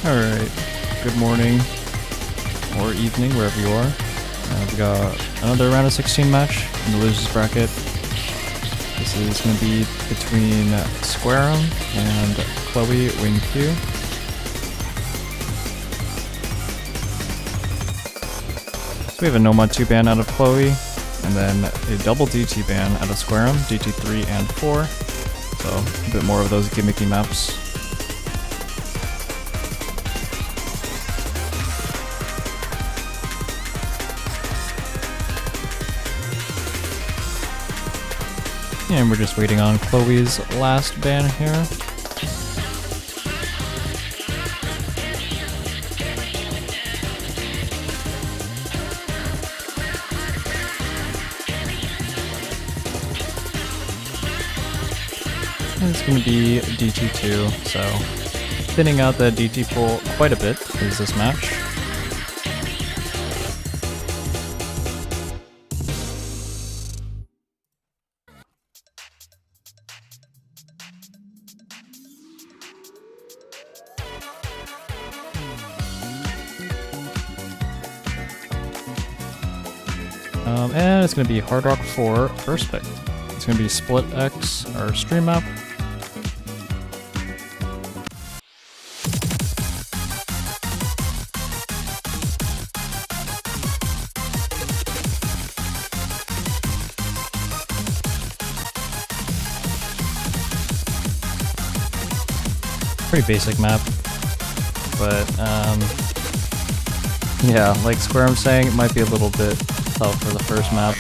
Alright, good morning or evening, wherever you are. We've got another round of 16 match in the losers bracket. This is going to be between Squarem and Chloe Wing Kiu. So we have a no mod 2 ban out of Chloe, and then a double DT ban out of Squarem, DT 3 and 4. So a bit more of those gimmicky maps. And we're just waiting on Chloe's last ban here. And it's going to be DT2, so thinning out the DT pool quite a bit is this match. And it's going to be Hard Rock 4 first pick. It's going to be Split X, our stream map. Pretty basic map, but yeah, like Squarem saying, it might be a little bit tough for the first map.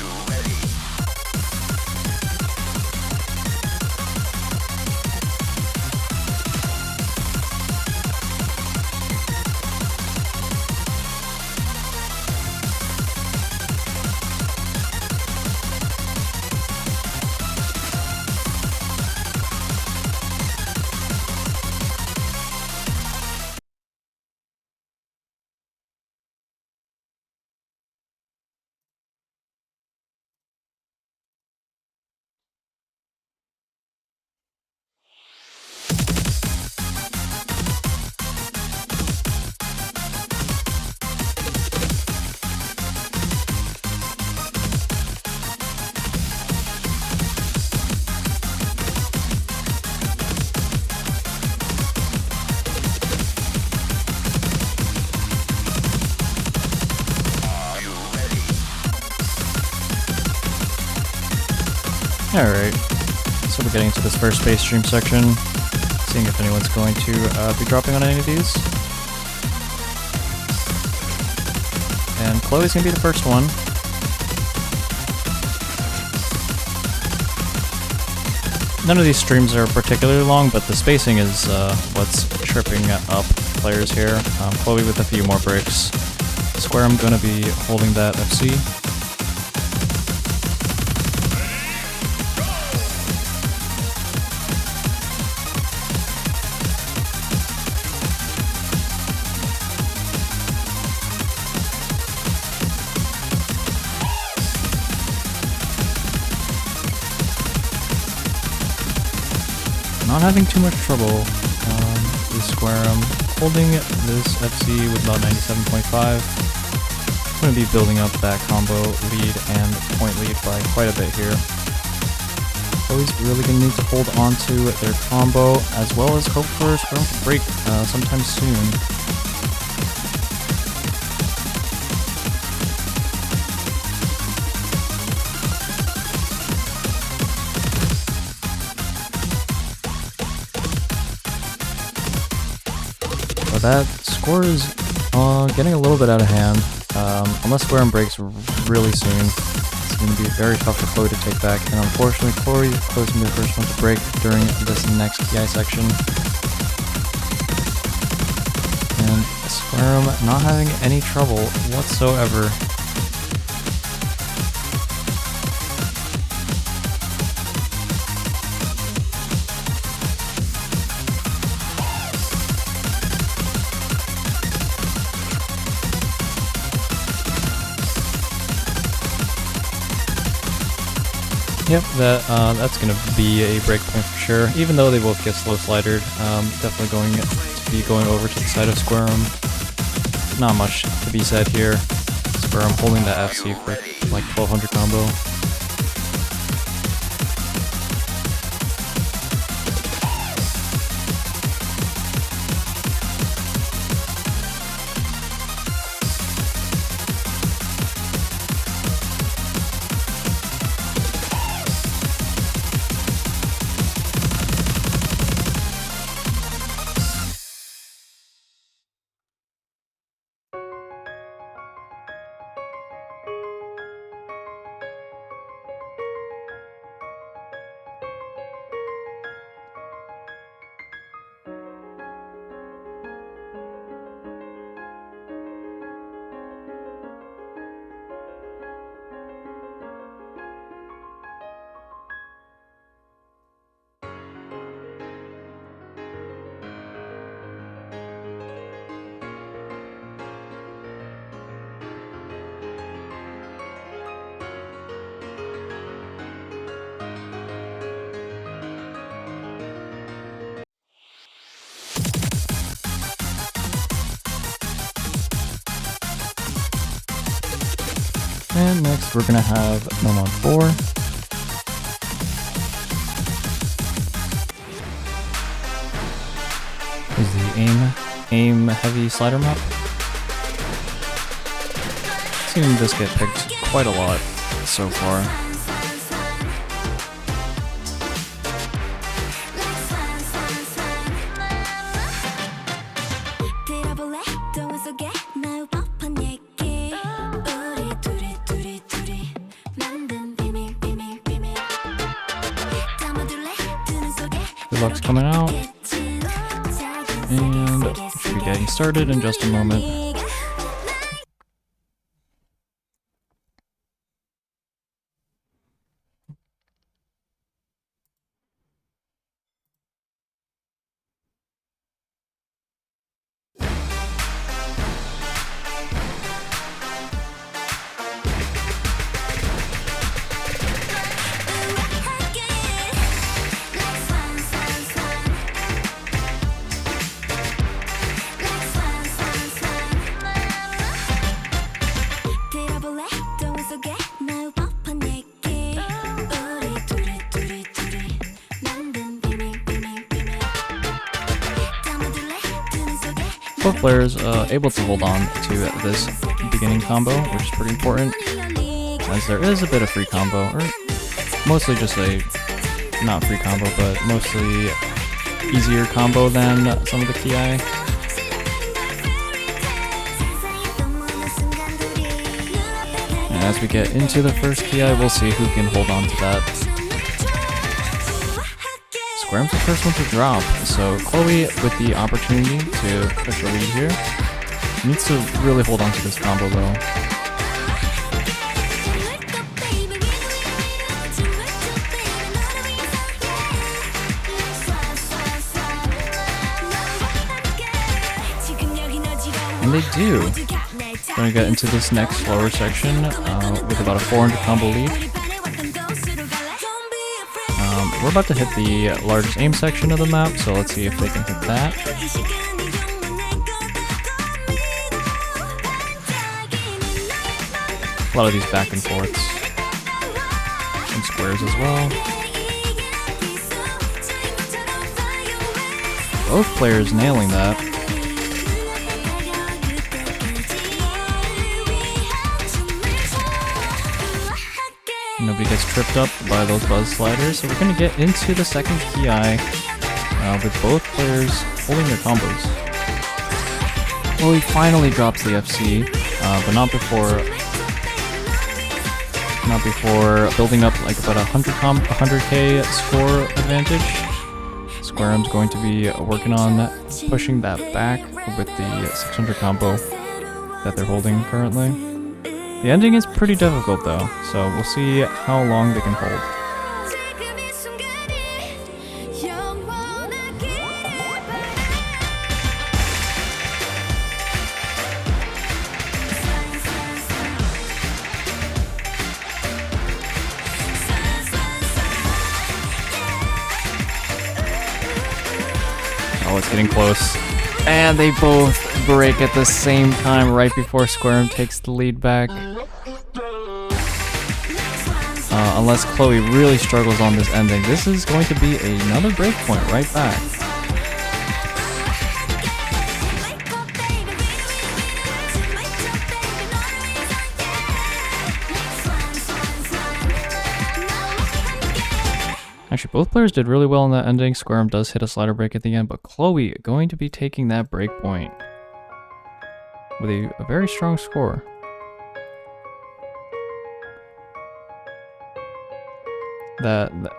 Alright, so we're getting to this first base stream section, seeing if anyone's going to be dropping on any of these. And Chloe's going to be the first one. None of these streams are particularly long, but the spacing is what's tripping up players here. Chloe with a few more breaks. Squarem going to be holding that FC. Not having too much trouble with Squarem, holding this FC with about 97.5. I'm going to be building up that combo lead and point lead by quite a bit here. Chloe's really going to need to hold on to their combo as well as hope for Squarem to break sometime soon. That score is getting a little bit out of hand. Unless Squarem breaks really soon, it's going to be very tough for Chloe to take back. And unfortunately, Chloe's going to be the first one to break during this next PI section. And Squarem not having any trouble whatsoever. Yep, that's going to be a breakpoint for sure. Even though they both get slow slidered, definitely going to be going over to the side of squarem. Not much to be said here. Squarem holding that FC for like 1200 combo. And next we're gonna have Nomon 4. Is the aim heavy slider map. Seen this get picked quite a lot so far. Good luck's coming out, and should be getting started in just a moment. Both players able to hold on to this beginning combo, which is pretty important, as there is a bit of free combo, or mostly just a, not free combo, but mostly easier combo than some of the Ki. And as we get into the first Ki, we'll see who can hold on to that. Squarem's the first one to drop, so Chloe, with the opportunity to push a lead here, needs to really hold on to this combo though. And they do. We're gonna get into this next lower section with about a 400 combo lead. We're about to hit the largest aim section of the map, so let's see if they can hit that. A lot of these back and forths. And squares as well. Both players nailing that. Nobody gets tripped up by those buzz sliders, so we're going to get into the second Ki with both players holding their combos. Well, he finally drops the FC, but not before building up like about 100k score advantage. Squarem's going to be working on pushing that back with the 600 combo that they're holding currently. The ending is pretty difficult though, so we'll see how long they can hold. it's getting close. And they both break at the same time right before squarem takes the lead back. Unless Chloe really struggles on this ending, this is going to be another breakpoint right back. Actually, both players did really well in that ending. Squarem does hit a slider break at the end, but Chloe going to be taking that breakpoint with a very strong score.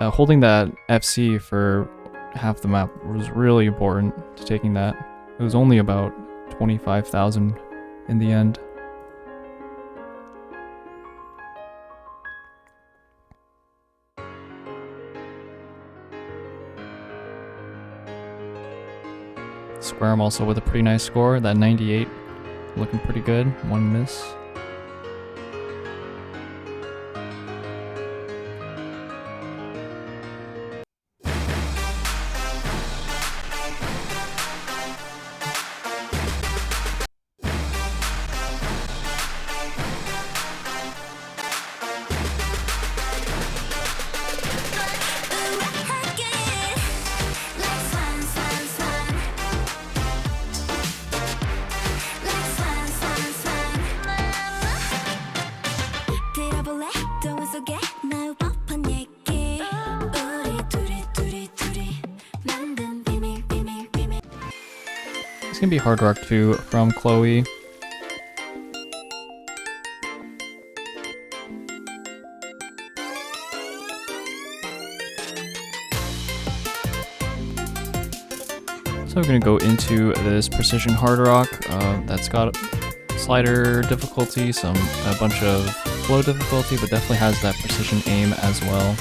Holding that FC for half the map was really important to taking that. It was only about 25,000 in the end. Squarem also with a pretty nice score, that 98, looking pretty good, one miss. It's gonna be Hard Rock 2 from Chloe. So we're gonna go into this Precision Hard Rock that's got slider difficulty, a bunch of flow difficulty, but definitely has that precision aim as well.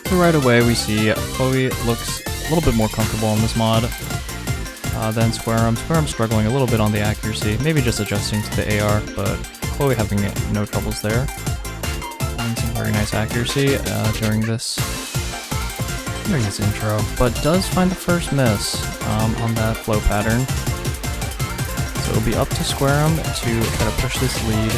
So right away we see Chloe looks a little bit more comfortable on this mod than Squarem. Squarem struggling a little bit on the accuracy, maybe just adjusting to the AR, but Chloe having no troubles there. Having some very nice accuracy during this intro, but does find the first miss on that flow pattern. So it'll be up to Squarem to try to push this lead.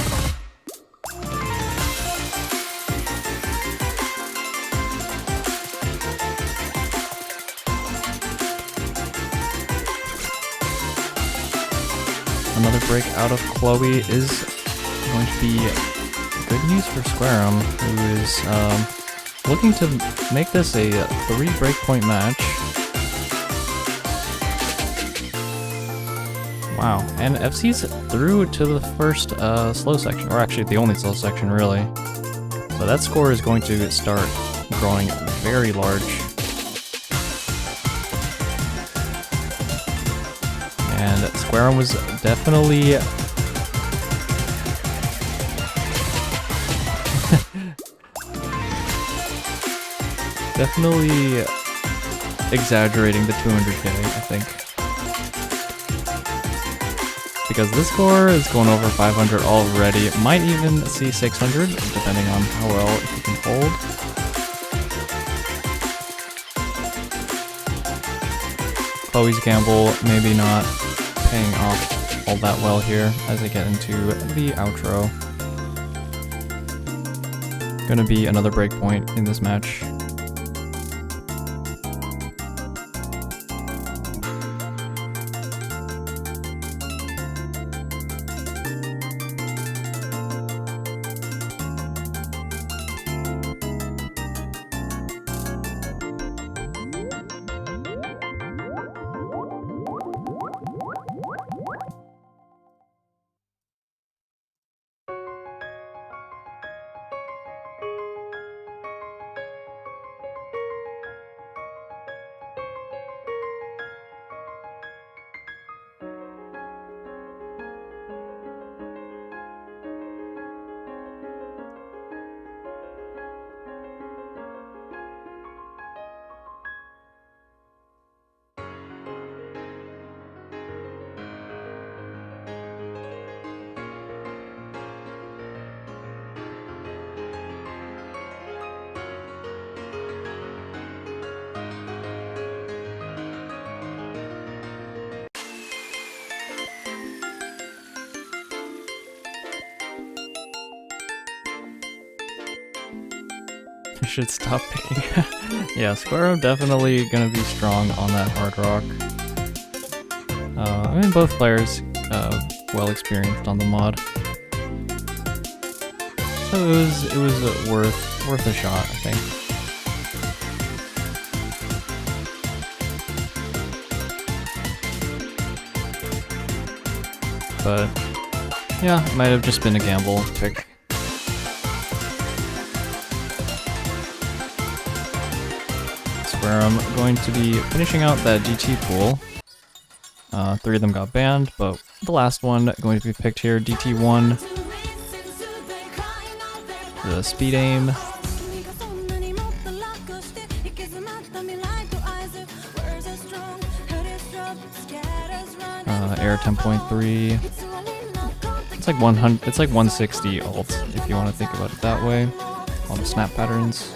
Another break out of Chloe is going to be good news for Squarem, who is looking to make this a 3 breakpoint match. Wow, and FC's through to the first slow section, or actually the only slow section really. So that score is going to start growing very large. And Squarem was definitely exaggerating the 200k, I think. Because this score is going over 500 already. It might even see 600, depending on how well he can hold. Chloe's gamble maybe not paying off all that well here as I get into the outro. Gonna be another breakpoint in this match. should stop picking. Yeah, squarem definitely gonna be strong on that hard rock. I mean, both players well experienced on the mod, so it was worth a shot, I think. But yeah, it might have just been a gamble pick. Where I'm going to be finishing out that DT pool. 3 of them got banned, but the last one going to be picked here, DT1. The speed aim. Air 10.3. It's like 100. It's like 160 ult if you want to think about it that way. All the snap patterns.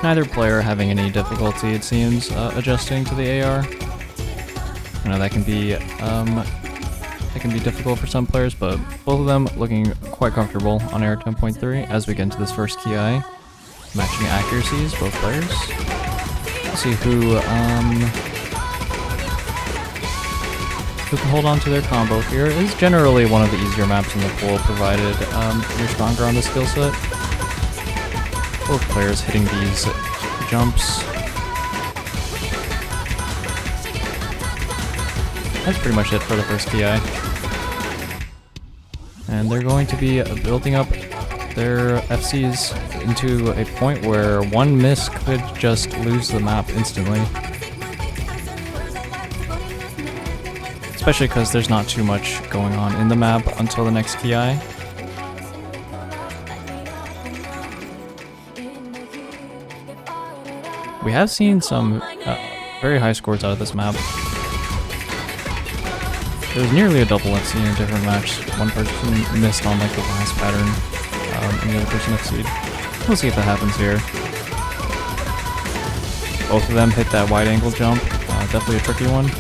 Neither player having any difficulty, it seems, adjusting to the AR. I know that can be difficult for some players, but both of them looking quite comfortable on AR 10.3 as we get into this first key eye. Matching accuracies, both players. Let's see who can hold on to their combo here. Is generally one of the easier maps in the pool, provided you're stronger on the skill set. Both players hitting these jumps. That's pretty much it for the first PI. And they're going to be building up their FCs into a point where one miss could just lose the map instantly. Especially because there's not too much going on in the map until the next PI. We have seen some very high scores out of this map. It was nearly a double FC in a different match. One person missed on like the last pattern, and the other person FC'd. We'll see if that happens here. Both of them hit that wide angle jump. Definitely a tricky one.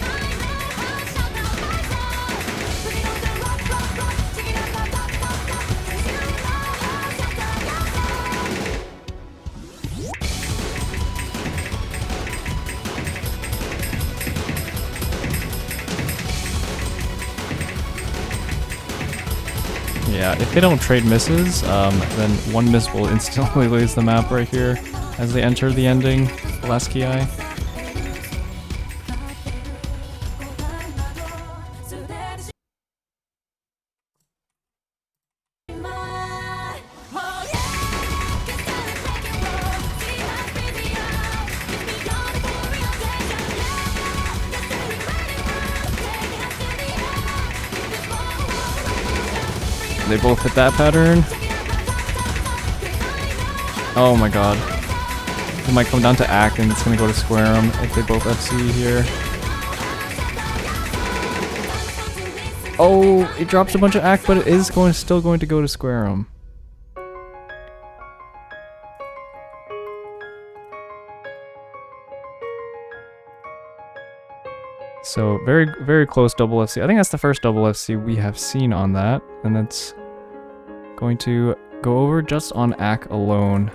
Yeah, if they don't trade misses, then one miss will instantly lose the map right here as they enter the ending, the last key eye. They both hit that pattern. Oh my god. It might come down to Act and it's gonna go to squarem if they both FC here. Oh, it drops a bunch of Act, but it is still going to go to squarem. So very, very close double FC. I think that's the first double FC we have seen on that, and that's going to go over just on AC alone.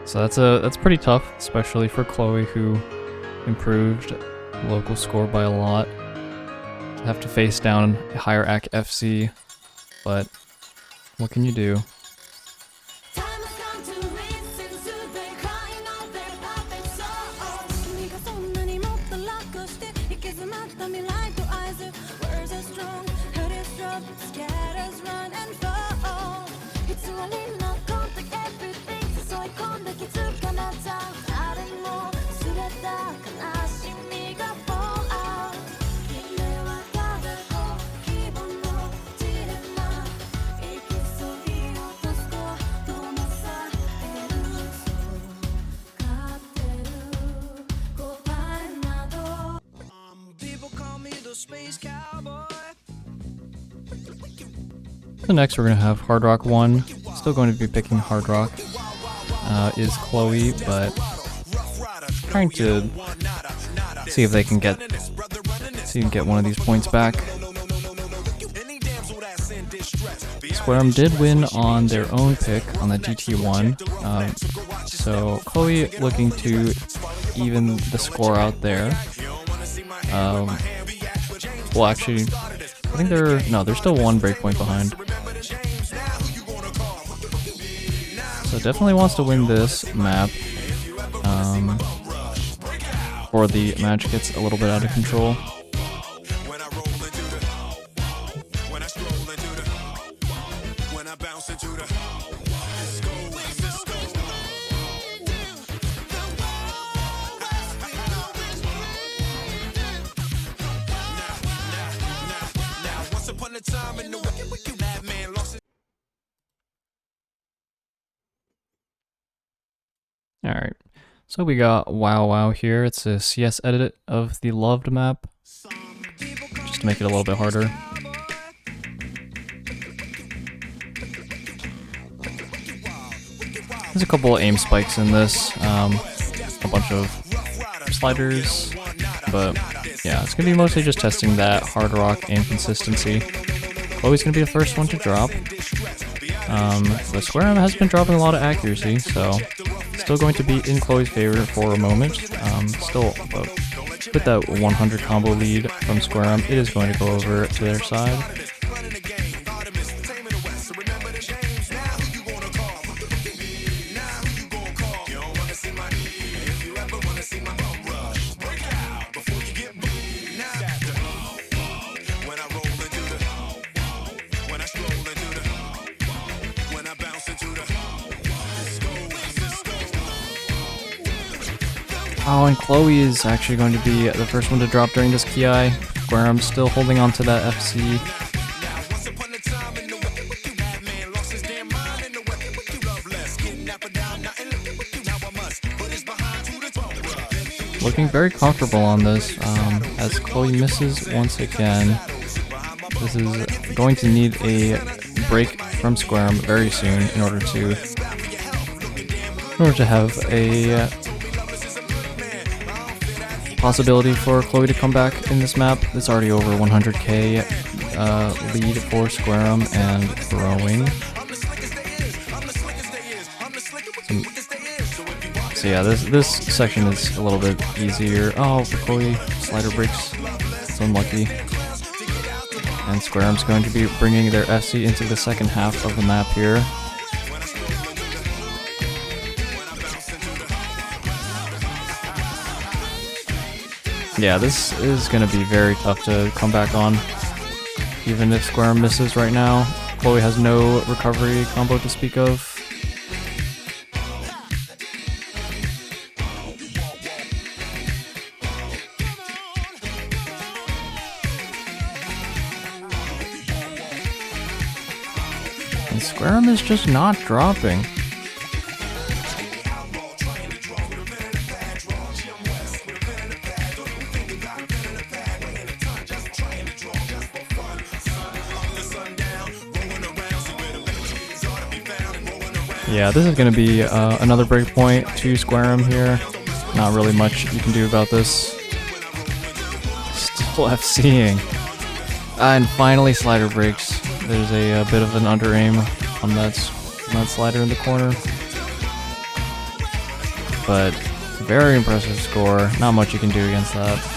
So that's pretty tough, especially for Chloe, who improved local score by a lot. Have to face down a higher AC FC, but what can you do? So next we're going to have Hard Rock 1. Still going to be picking Hard Rock. Is Chloe, but trying to see if they can get one of these points back. Squarem did win on their own pick on the GT1, so Chloe looking to even the score out there. Well, actually, I think they're still one breakpoint behind. So definitely wants to win this map, before the match gets a little bit out of control. Alright, so we got Wow Wow here. It's a CS edit of the loved map, just to make it a little bit harder. There's a couple of aim spikes in this, a bunch of sliders, but yeah, it's gonna be mostly just testing that hard rock aim consistency. Chloe's gonna be the first one to drop. The squarem has been dropping a lot of accuracy, so still going to be in Chloe's favor for a moment. Still about with that 100 combo lead from squarem, it is going to go over to their side. Oh, and Chloe is actually going to be the first one to drop during this Ki, where I'm still holding on to that FC. Looking very comfortable on this, as Chloe misses once again. This is going to need a break from squarem very soon in order to have a possibility for Chloe to come back in this map. It's already over 100k lead for squarem and growing. So yeah, this section is a little bit easier. Oh, for Chloe, slider breaks. It's unlucky. And squarem's going to be bringing their FC into the second half of the map here. Yeah, this is going to be very tough to come back on. Even if squarem misses right now, Chloe has no recovery combo to speak of. And squarem is just not dropping. Yeah, this is going to be another breakpoint to squarem here. Not really much you can do about this. Still FCing. And finally slider breaks. There's a bit of an under aim on that slider in the corner. But very impressive score. Not much you can do against that.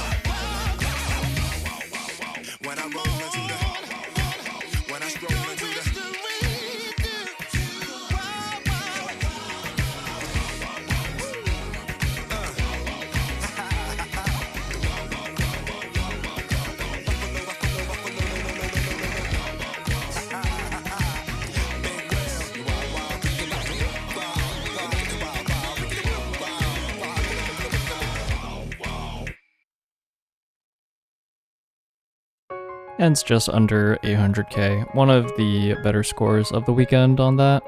And it's just under 800k, one of the better scores of the weekend on that.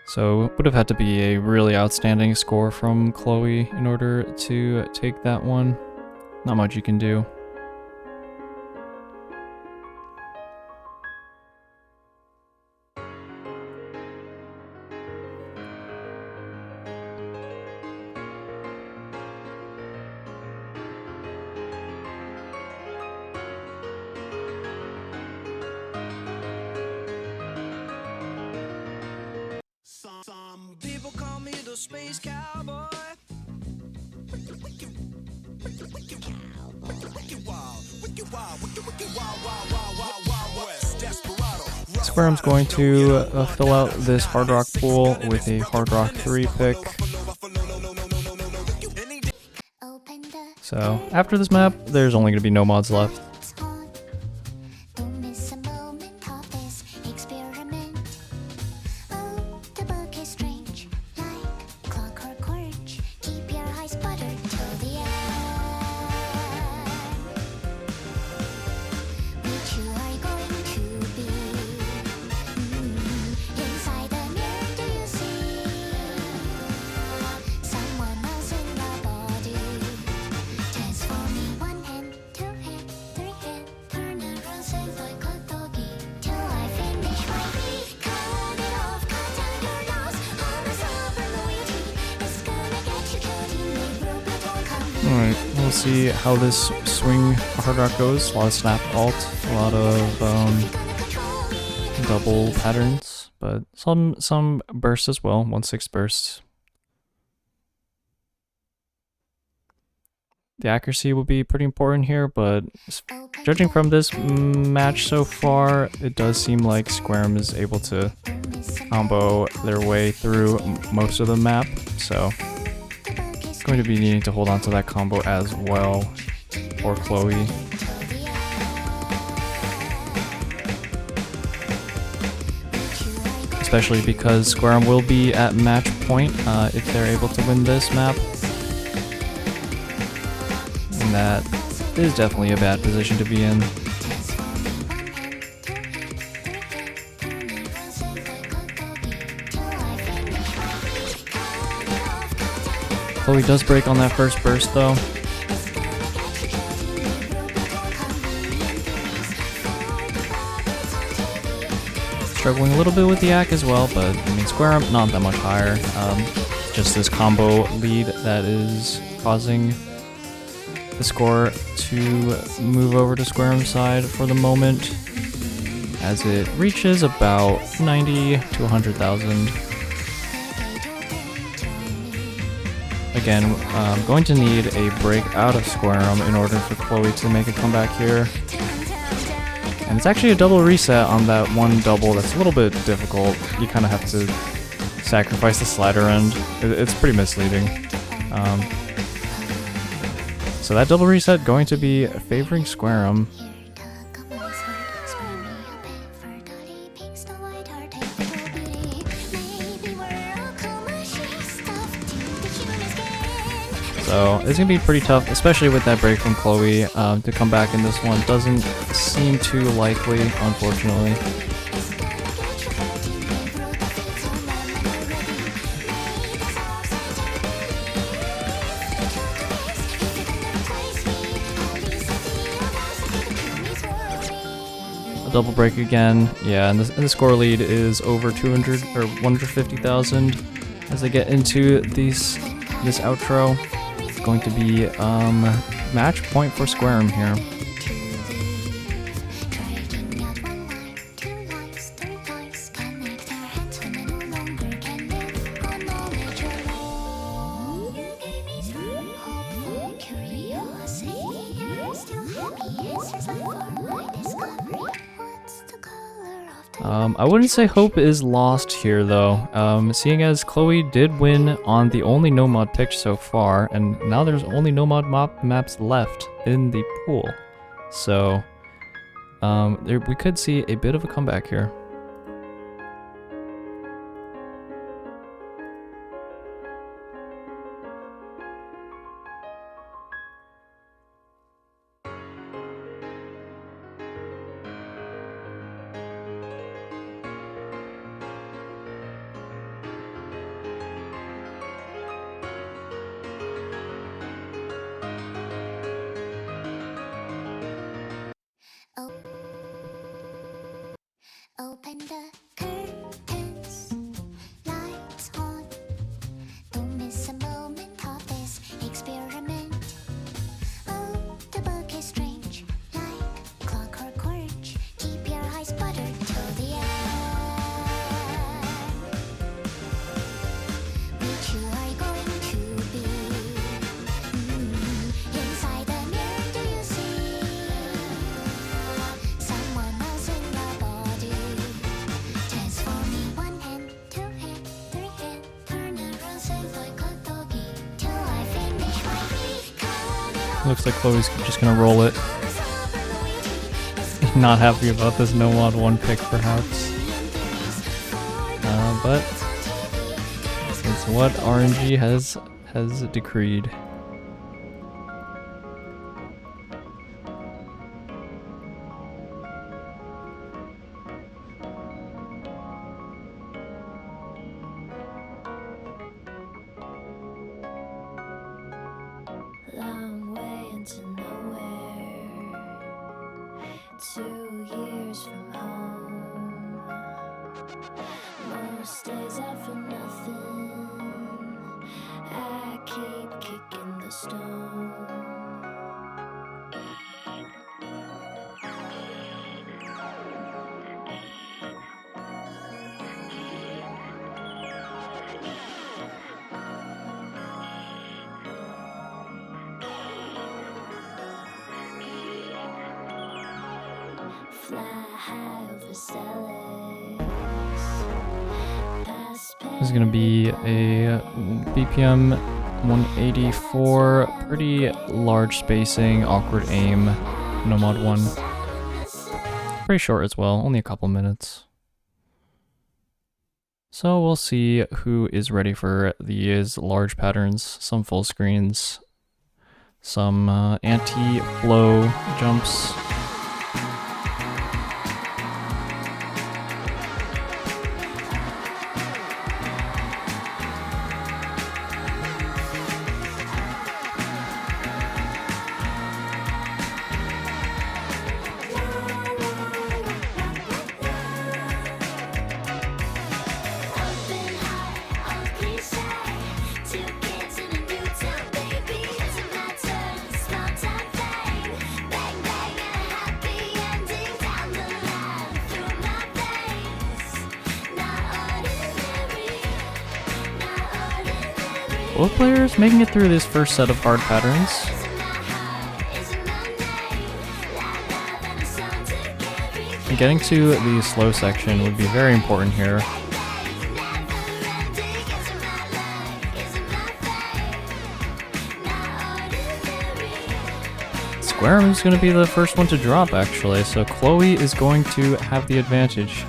So it would have had to be a really outstanding score from Chloe in order to take that one. Not much you can do. Some people call me the space cowboy. Squarem's going to fill out this Hard Rock pool with a Hard Rock 3 pick. So after this map, there's only going to be no mods left. Alright, we'll see how this swing Hard Rock goes. A lot of snap alt, a lot of double patterns, but some bursts as well, 1/6 bursts. The accuracy will be pretty important here, but judging from this match so far, it does seem like Squarem is able to combo their way through most of the map, so going to be needing to hold on to that combo as well for Chloe. Especially because Squarem will be at match point if they're able to win this map. And that is definitely a bad position to be in. Chloe does break on that first burst though. Struggling a little bit with the Yak as well, but I mean Squarem not that much higher. Just this combo lead that is causing the score to move over to Squarem's side for the moment, as it reaches about 90 to 100,000. Again, I'm going to need a break out of Squarem in order for Chloe to make a comeback here. And it's actually a double reset on that one double that's a little bit difficult. You kind of have to sacrifice the slider end. It's pretty misleading. So that double reset going to be favoring Squarem. So it's going to be pretty tough, especially with that break from Chloe, to come back in this one. Doesn't seem too likely, unfortunately. A double break again, yeah, and the score lead is over 200 or 150,000 as they get into this outro. Going to be match point for Squarem here. I wouldn't say hope is lost here though, seeing as Chloe did win on the only no mod pick so far, and now there's only no mod maps left in the pool. So we could see a bit of a comeback here. Open the curtains, lights on. Don't miss a moment of this experiment. Oh, the book is strange, like clockwork orange. Keep your eyes buttered till the end. Which you are going to be? Inside the mirror, do you see someone else in your body? Transforming one hand, two hand, three hand. Turn around, say like a doggy till I finish my recon. Looks like Chloe's just gonna roll it. Not happy about this no mod 1 pick, perhaps. But it's what RNG has decreed. Long way into nowhere. 2 years from home. Most days are for nothing. I keep kicking the stone. Fly high over salads. This is gonna be a BPM 184, pretty large spacing, awkward aim, no mod 1. Pretty short as well, only a couple minutes. So we'll see who is ready for these large patterns, some full screens, some anti-flow jumps. Both players making it through this first set of hard patterns. And getting to the slow section would be very important here. Squarem is going to be the first one to drop, actually, so Chloe is going to have the advantage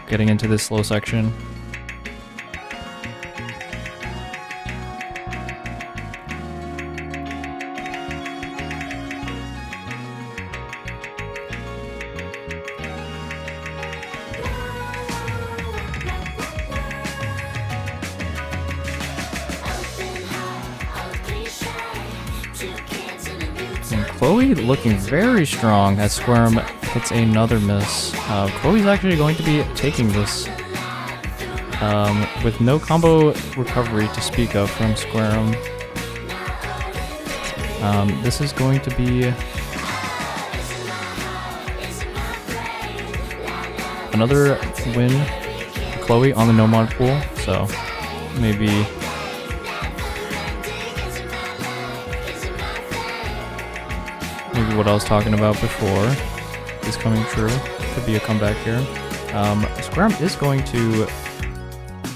getting into this slow section. Chloe looking very strong as Squarem hits another miss. Chloe's actually going to be taking this with no combo recovery to speak of from Squarem. This is going to be another win for Chloe on the no mod pool, so maybe what I was talking about before is coming true. Could be a comeback here. Squarem is going to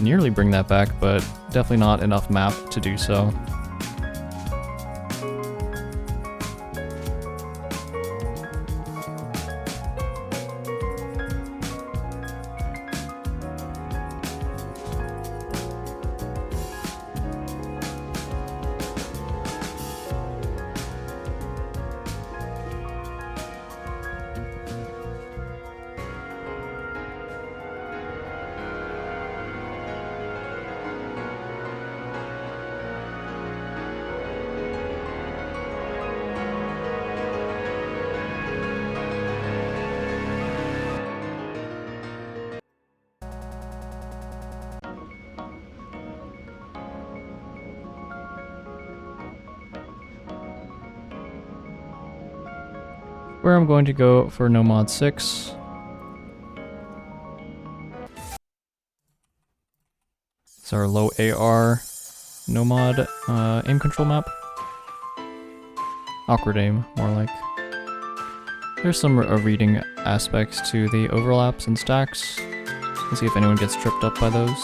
nearly bring that back, but definitely not enough map to do so. Square, I'm going to go for no mod 6. It's our low AR no mod aim control map. Awkward aim, more like. There's some reading aspects to the overlaps and stacks. Let's see if anyone gets tripped up by those.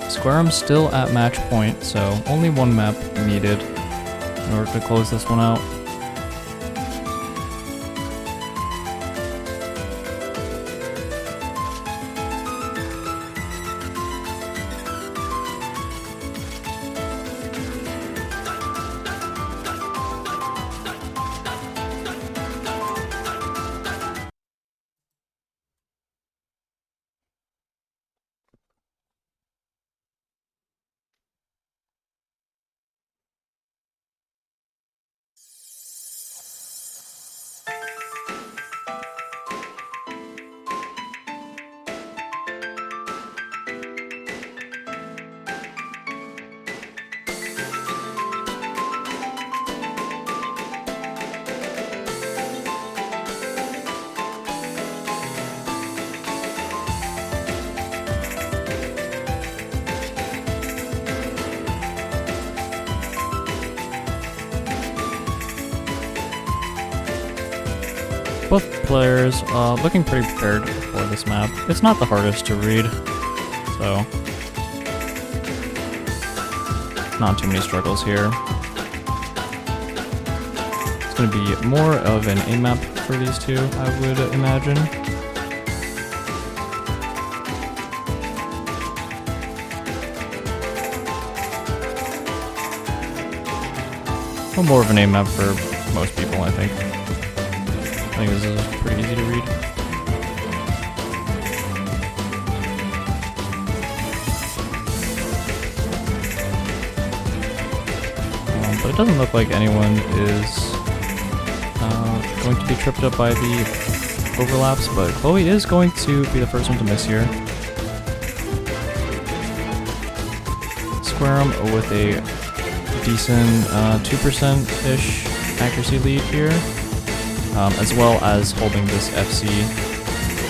Squarem still at match point, so only one map needed in order to close this one out. Both players looking pretty prepared for this map. It's not the hardest to read, so not too many struggles here. It's going to be more of an aim map for these two, I would imagine. Well, more of an aim map for most people, I think. I think this is pretty easy to read. But it doesn't look like anyone is going to be tripped up by the overlaps, but Chloe is going to be the first one to miss here. Squarem with a decent 2%-ish accuracy lead here. As well as holding this FC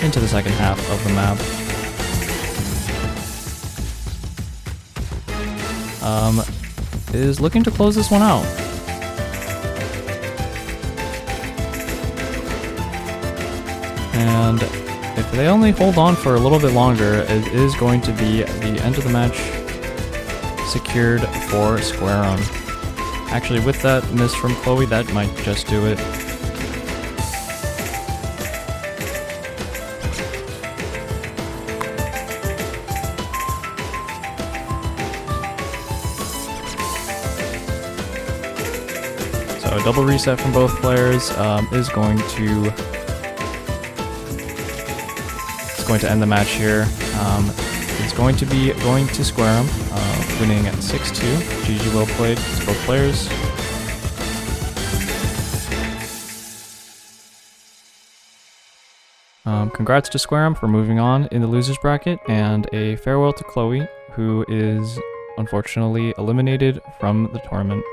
into the second half of the map. Is looking to close this one out. And if they only hold on for a little bit longer, it is going to be the end of the match secured for Squarem. Actually, with that miss from Chloe, that might just do it. So a double reset from both players is going to end the match here. It's going to be going to Squarem, winning at 6-2. GG, well played to both players. Congrats to Squarem for moving on in the losers bracket, and a farewell to Chloe, who is unfortunately eliminated from the tournament.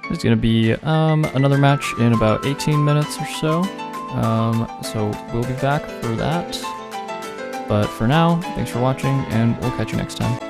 There's going to be another match in about 18 minutes or so. So we'll be back for that. But for now, thanks for watching, and we'll catch you next time.